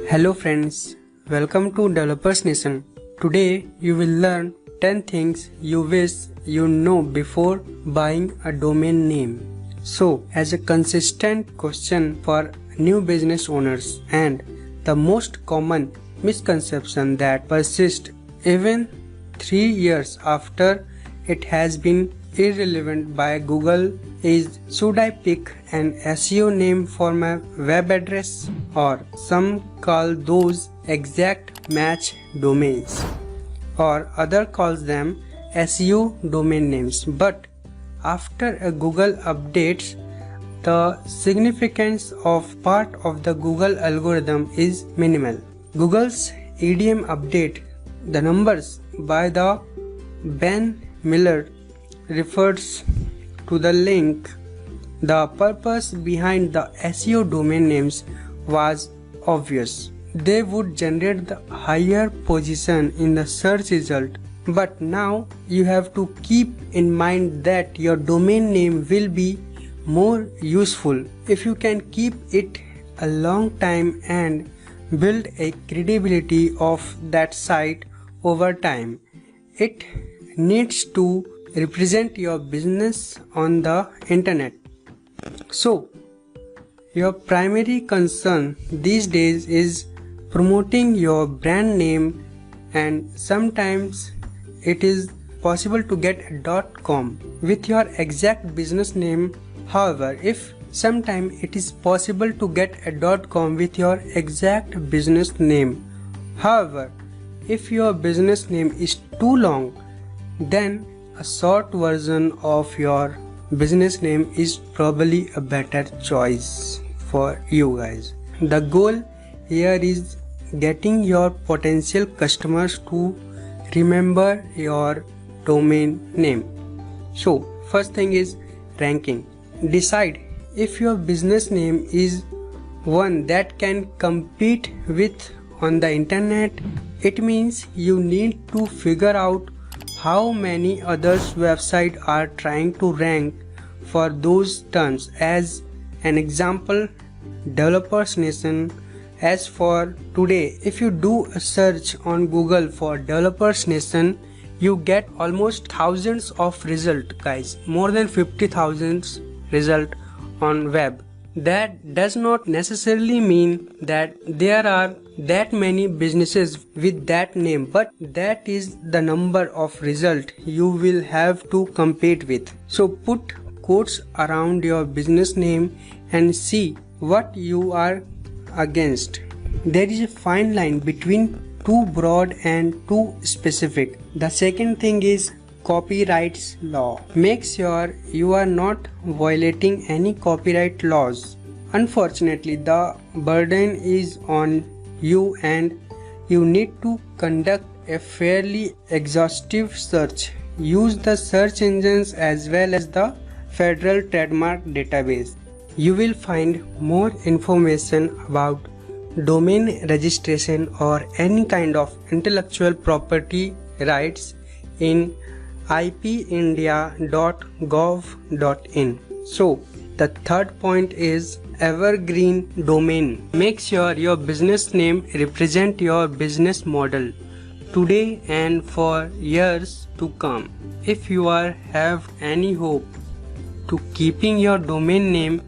Hello friends, welcome to Developers Nation. Today you will learn 10 things you wish you know before buying a domain name. So, as a consistent question for new business owners and the most common misconception that persists even 3 years after it has been irrelevant by Google is, should I pick an SEO name for my web address, or some call those exact match domains, or other calls them SEO domain names. But after a Google updates, the significance of part of the Google algorithm is minimal. Google's EDM update, the numbers by the Ben Miller refers to the link. The purpose behind the SEO domain names was obvious. They would generate the higher position in the search result. But now you have to keep in mind that your domain name will be more useful if you can keep it a long time and build a credibility of that site over time. It needs to represent your business on the internet. So, your primary concern these days is promoting your brand name, and sometimes it is possible to get a .com with your exact business name. However, if sometime it is possible to get a .com with your exact business name. However, if your business name is too long, then a short version of your business name is probably a better choice for you guys. The goal here is getting your potential customers to remember your domain name. So, first thing is ranking. Decide if your business name is one that can compete with on the internet. It means you need to figure out how many others websites are trying to rank for those terms. As an example, Developers Nation. As for today, if you do a search on Google for Developers Nation, you get almost thousands of results, guys, more than 50,000 results on web. That does not necessarily mean that there are that many businesses with that name, but that is the number of results you will have to compete with. So put quotes around your business name and see what you are against. There is a fine line between too broad and too specific. The second thing is copyright law. Make sure you are not violating any copyright laws. Unfortunately, the burden is on you and you need to conduct a fairly exhaustive search. Use the search engines as well as the Federal Trademark Database. You will find more information about domain registration or any kind of intellectual property rights in ipindia.gov.in. So, the third point is Evergreen domain. Make sure your business name represents your business model today and for years to come. If you have any hope to keeping your domain name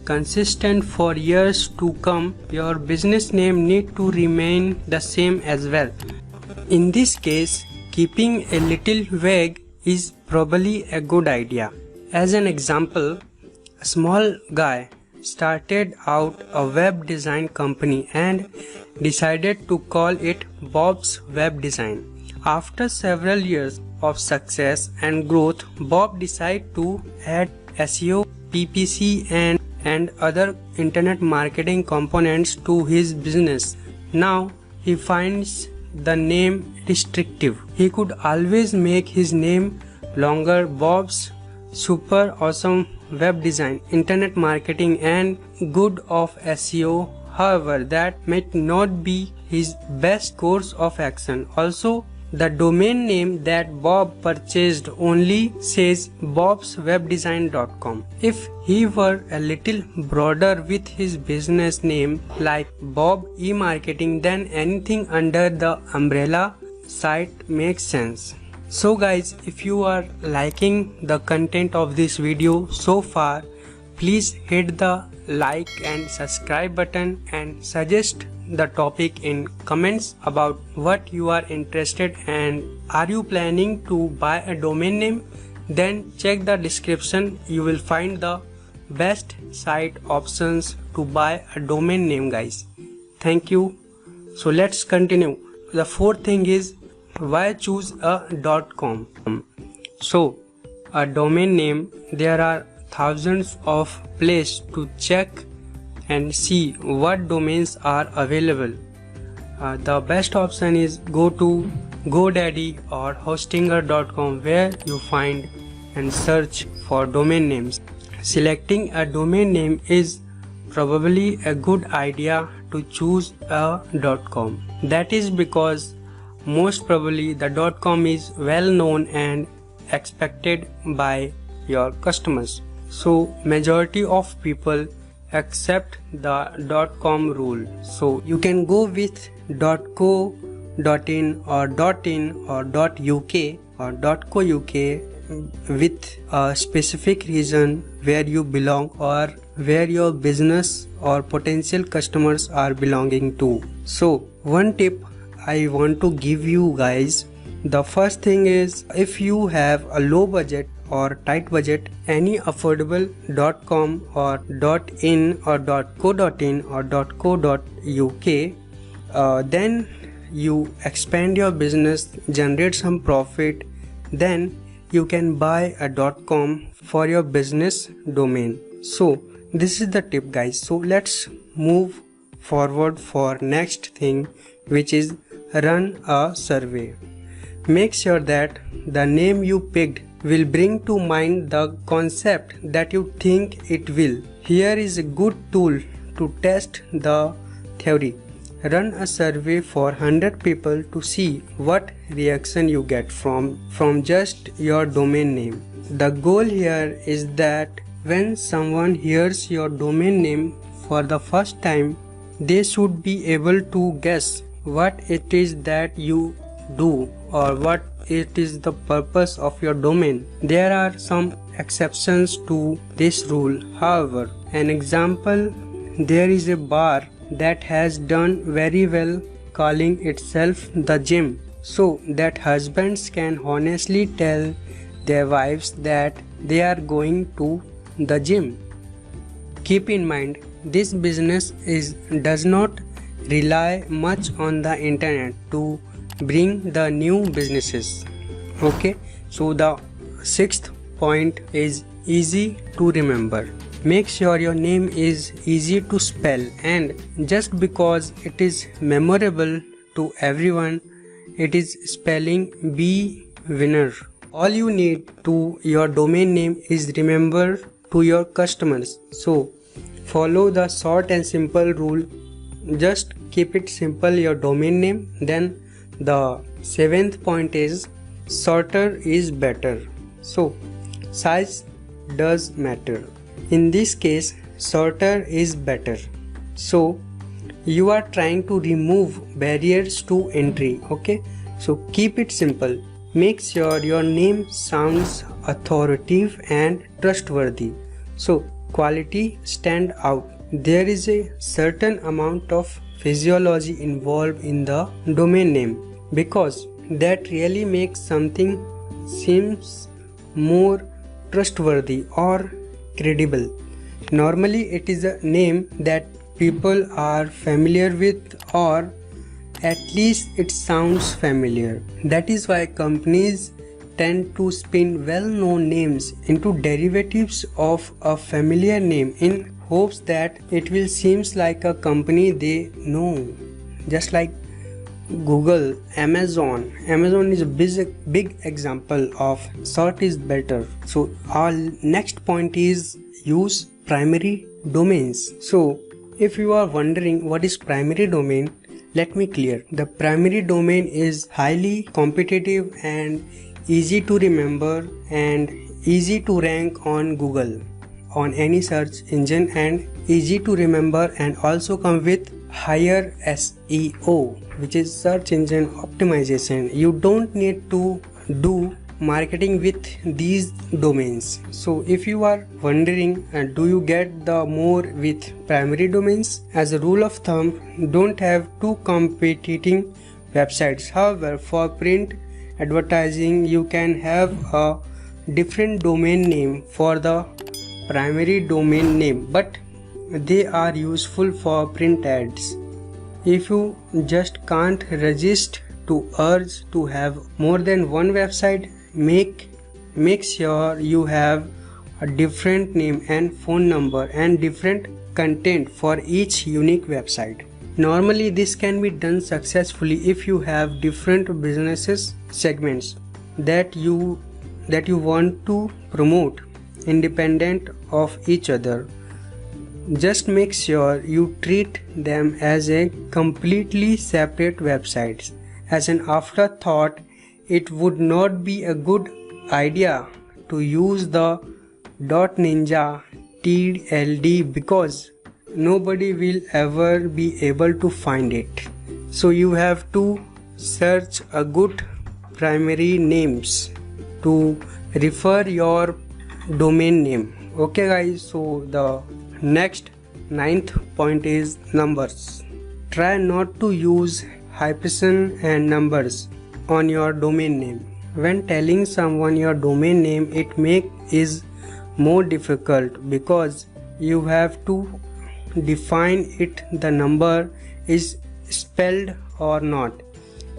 consistent for years to come, your business name need to remain the same as well. In this case, keeping a little vague is probably a good idea. As an example, a small guy started out a web design company and decided to call it Bob's Web Design. After several years of success and growth, Bob decided to add SEO, PPC and other internet marketing components to his business. Now he finds the name restrictive. He could always make his name longer: Bob's Super Awesome Web Design, Internet Marketing and Good of SEO. However, that might not be his best course of action. Also, The domain name that Bob purchased only says bobswebdesign.com. If he were a little broader with his business name like Bob eMarketing, then anything under the umbrella site makes sense. So guys, if you are liking the content of this video so far, please hit the like and subscribe button and suggest the topic in comments about what you are interested, and are you planning to buy a domain name? Then check the description, you will find the best site options to buy a domain name guys. Thank you. So let's continue. The fourth thing is, why choose a .com? So a domain name, there are thousands of places to check and see what domains are available. The best option is go to GoDaddy or Hostinger.com, where you find and search for domain names. Selecting a domain name is probably a good idea to choose a .com. That is because most probably the .com is well known and expected by your customers. So majority of people accept the .com rule. So you can go with .co, .in or .in or .uk or .co.uk with a specific region where you belong or where your business or potential customers are belonging to. So one tip I want to give you guys. The first thing is, if you have a low budget or tight budget, any affordable .com or .in or .co.in or .co.uk, then you expand your business, generate some profit, then you can buy a .com for your business domain. So this is the tip guys. So let's move forward for next thing, which is run a survey. Make sure that the name you picked will bring to mind the concept that you think it will. Here is a good tool to test the theory. Run a survey for 100 people to see what reaction you get from just your domain name. The goal here is that when someone hears your domain name for the first time, they should be able to guess what it is that you do or what it is the purpose of your domain. There are some exceptions to this rule. However, an example, there is a bar that has done very well calling itself the gym, so that husbands can honestly tell their wives that they are going to the gym. Keep in mind, this business does not rely much on the internet to bring the new businesses. Okay, so the sixth point is easy to remember. Make sure your name is easy to spell, and just because it is memorable to everyone, it is spelling bee winner. All you need to your domain name is remember to your customers. So follow the short and simple rule. Just keep it simple, your domain name. Then the seventh point is shorter is better. So size does matter. In this case, shorter is better. So you are trying to remove barriers to entry. Okay, so keep it simple. Make sure your name sounds authoritative and trustworthy. So quality stand out. There is a certain amount of physiology involved in the domain name, because that really makes something seems more trustworthy or credible. Normally it is a name that people are familiar with, or at least it sounds familiar. That is why companies tend to spin well-known names into derivatives of a familiar name in hopes that it will seem like a company they know. Just like Google, Amazon is a big example of short is better. So our next point is use primary domains. So if you are wondering what is primary domain, Let me clear. The primary domain is highly competitive and easy to remember and easy to rank on Google on any search engine, and easy to remember, and also come with higher SEO, which is search engine optimization. You don't need to do marketing with these domains. So if you are wondering, do you get the more with primary domains? As a rule of thumb, don't have two competing websites. However, for print advertising, you can have a different domain name for the primary domain name, but they are useful for print ads. If you just can't resist to urge to have more than one website, make sure you have a different name and phone number and different content for each unique website. Normally this can be done successfully if you have different businesses segments that you want to promote independent of each other. Just make sure you treat them as a completely separate websites. As an afterthought, it would not be a good idea to use the .ninja TLD because nobody will ever be able to find it. So you have to search a good primary names to refer your domain name. Okay guys, so the next 9th point is numbers. Try not to use hyphen and numbers on your domain name. When telling someone your domain name, it is more difficult because you have to define it, the number is spelled or not.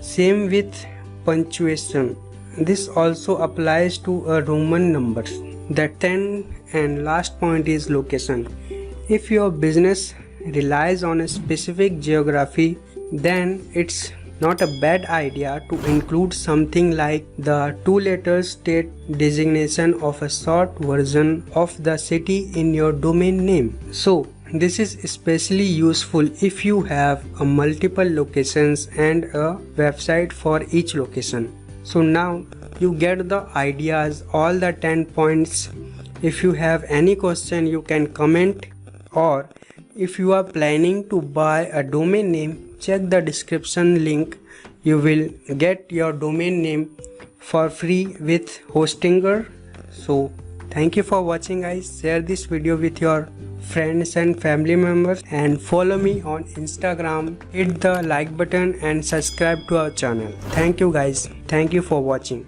Same with punctuation. This also applies to a Roman numbers. The 10th and last point is location. If your business relies on a specific geography, then it's not a bad idea to include something like the 2-letter state designation of a short version of the city in your domain name. So this is especially useful if you have a multiple locations and a website for each location. So now you get the ideas, all the 10 points. If you have any question, you can comment, or if you are planning to buy a domain name, check the description link. You will get your domain name for free with Hostinger. So thank you for watching guys. Share this video with your friends and family members and follow me on Instagram. Hit the like button and subscribe to our channel. Thank you guys. Thank you for watching.